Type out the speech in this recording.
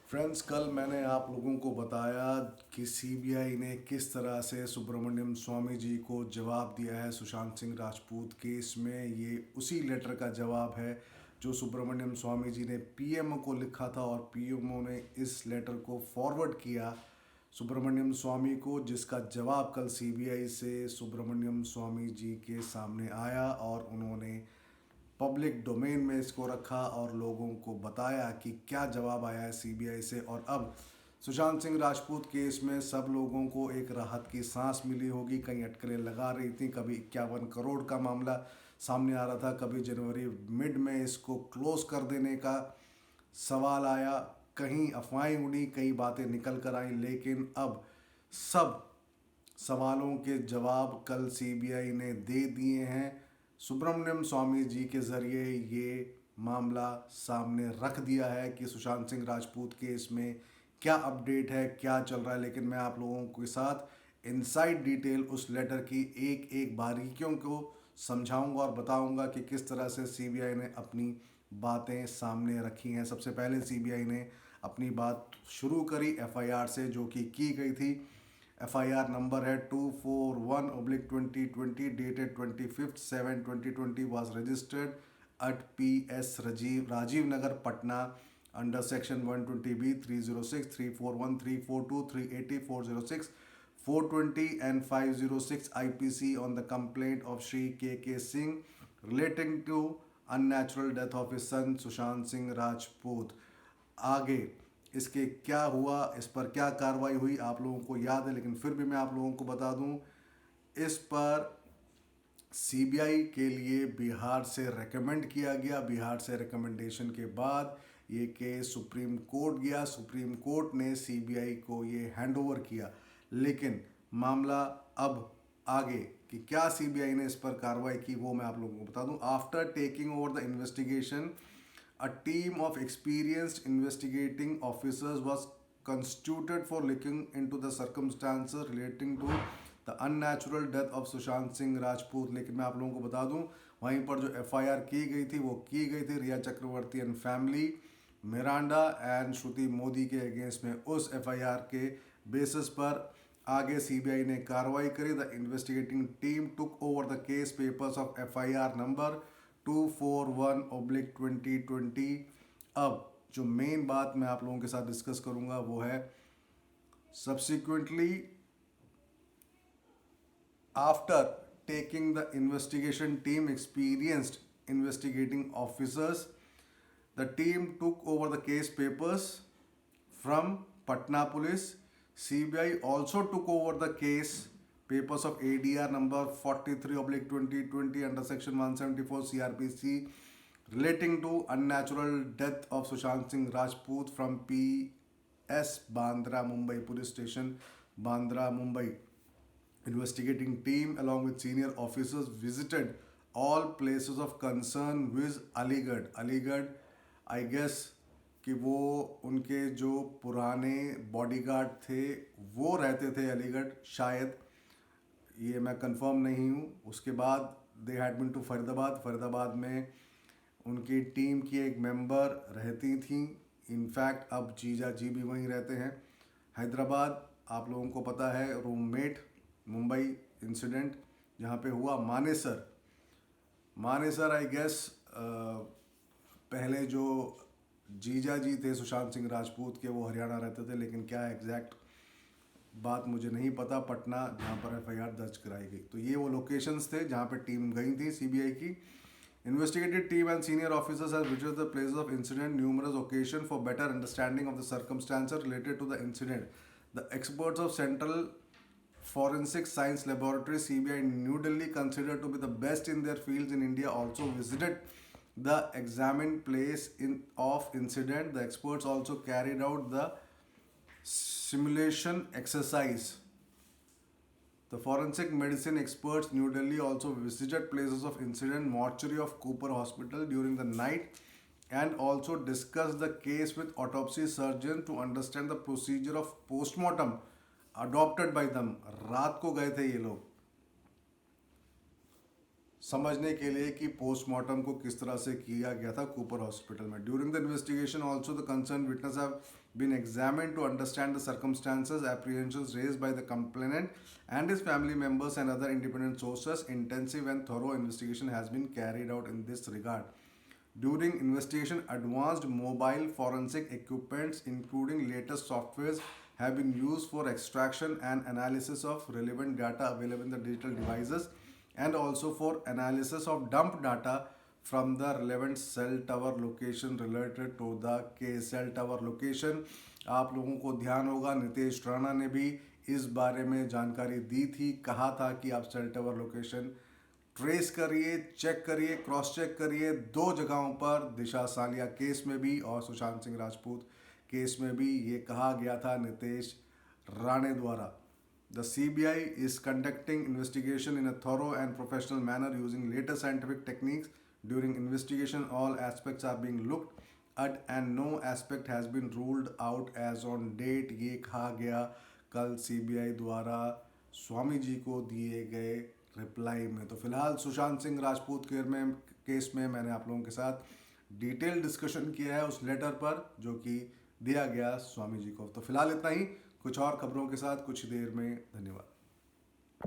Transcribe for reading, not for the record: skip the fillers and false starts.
Friends, कल मैंने आप लोगों को बताया कि सीबीआई ने किस तरह से सुब्रमण्यम स्वामी जी को जवाब दिया है सुशांत सिंह राजपूत केस में। ये उसी लेटर का जवाब है जो सुब्रमण्यम स्वामी जी ने पीएमओ को लिखा था और पीएमओ ने इस लेटर को फॉरवर्ड किया सुब्रमण्यम स्वामी को, जिसका जवाब कल सीबीआई से सुब्रमण्यम स्वामी जी के सामने आया और उन्होंने पब्लिक डोमेन में इसको रखा और लोगों को बताया कि क्या जवाब आया है सीबीआई से। और अब सुशांत सिंह राजपूत केस में सब लोगों को एक राहत की सांस मिली होगी। कई अटकलें लगा रही थी, कभी 51 करोड़ का मामला सामने आ रहा था, कभी जनवरी मिड में इसको क्लोज कर देने का सवाल आया, कहीं अफवाहें उड़ी, कई बातें निकल कर आई, लेकिन अब सब सवालों के जवाब कल सीबीआई ने दे दिए हैं। सुब्रमण्यम स्वामी जी के ज़रिए ये मामला सामने रख दिया है कि सुशांत सिंह राजपूत केस में क्या अपडेट है, क्या चल रहा है। लेकिन मैं आप लोगों के साथ इनसाइड डिटेल उस लेटर की एक एक बारीकियों को समझाऊंगा और बताऊंगा कि किस तरह से सीबीआई ने अपनी बातें सामने रखी हैं। सबसे पहले सीबीआई ने अपनी बात शुरू करी एफआईआर से, जो कि की गई थी। एफआईआर नंबर है 241/2020 dated 25/7/2020 was registered at PS Rajiv Nagar Patna under section 120B 306 341 342 380 406 420 and 506 IPC on the complaint of Shri K Singh relating to unnatural death of his son Sushant Singh Rajput. आगे इसके क्या हुआ, इस पर क्या कार्रवाई हुई, आप लोगों को याद है, लेकिन फिर भी मैं आप लोगों को बता दूं। इस पर सीबीआई के लिए बिहार से रेकमेंड किया गया। बिहार से रिकमेंडेशन के बाद ये केस सुप्रीम कोर्ट गया। सुप्रीम कोर्ट ने सीबीआई को ये हैंड ओवर किया। लेकिन मामला अब आगे कि क्या सीबीआई ने इस पर कार्रवाई की वो मैं आप लोगों को बता दूं। After taking over the investigation, a team of experienced investigating officers was constituted for looking into the circumstances relating to the unnatural death of Sushant Singh Rajput. लेकिन मैं आप लोगों को बता दूं, वहीं पर जो एफआईआर की गई थी वो की गई थी रिया चक्रवर्ती एंड फैमिली, मिरांडा एंड श्रुति मोदी के अगेंस्ट में। उस एफआईआर के बेसिस पर आगे सीबीआई ने कार्रवाई करी। The investigating team took over the case papers of FIR number 241/2020। अब जो मेन बात मैं आप लोगों के साथ डिस्कस करूंगा वो है subsequently after taking the investigation team experienced investigating officers, the team took over the case papers from Patna Police. CBI also took over the case papers of ADR number 43/2020 under section 174 CRPC relating to unnatural death of Sushant Singh Rajput from PS Bandra Mumbai Police Station, Bandra, Mumbai. Investigating team along with senior officers visited all places of concern with Aligarh I guess कि वो उनके जो पुराने bodyguard थे वो रहते थे अलीगढ़, शायद, ये मैं कंफर्म नहीं हूँ। उसके बाद they had been to Faridabad में उनकी टीम की एक मेंबर रहती थी। इनफैक्ट अब जीजा जी भी वहीं रहते हैं। हैदराबाद आप लोगों को पता है, रूममेट। मुंबई इंसिडेंट जहाँ पे हुआ मानेसर आई गेस पहले जो जीजा जी थे सुशांत सिंह राजपूत के वो हरियाणा रहते थे, लेकिन क्या एग्जैक्ट बात मुझे नहीं पता। पटना जहाँ पर एफआईआर दर्ज कराई गई, तो ये वो लोकेशंस थे जहाँ पे टीम गई थी सीबीआई की। Investigative team and senior officers have visited the places of incident numerous occasions for better understanding of the circumstances related to the incident. The experts of Central Forensic Science Laboratory (CBI) in New Delhi, considered to be the best in their fields in India, also visited the examined place of incident. The experts also carried out the simulation exercise. The forensic medicine experts New Delhi also visited places of incident, mortuary of Cooper Hospital during the night, and also discussed the case with autopsy surgeon to understand the procedure of postmortem adopted by them. रात को गए थे ये लोग। समझने के लिए कि पोस्टमार्टम को किस तरह से किया गया था कूपर हॉस्पिटल में। During the investigation also the concern witness have been examined to understand the circumstances, apprehensions raised by the complainant and his family members and other independent sources. Intensive and thorough investigation has been carried out in this regard. During investigation, advanced mobile forensic equipments, including latest softwares, have been used for extraction and analysis of relevant data available in the digital devices, and also for analysis of dumped data from the relevant cell tower location related to the case. Cell tower location, आप लोगों को ध्यान होगा नितेश राणा ने भी इस बारे में जानकारी दी थी, कहा था कि आप सेल टावर लोकेशन ट्रेस करिए, चेक करिए, क्रॉस चेक करिए। दो जगहों पर दिशा सालिया केस में भी और सुशांत सिंह राजपूत केस में भी ये कहा गया था नितेश राणे द्वारा। The CBI is conducting investigation in a thorough and professional manner using latest scientific techniques. During investigation, all aspects are being looked at and no aspect has been ruled out as on date. ये कहा गया कल CBI द्वारा स्वामी जी को दिए गए reply में। तो फिलहाल सुशांत सिंह राजपूत केस में मैंने आप लोगों के साथ डिटेल डिस्कशन किया है उस लेटर पर जो कि दिया गया स्वामी जी को। तो फिलहाल इतना ही, कुछ और खबरों के साथ कुछ देर में। धन्यवाद।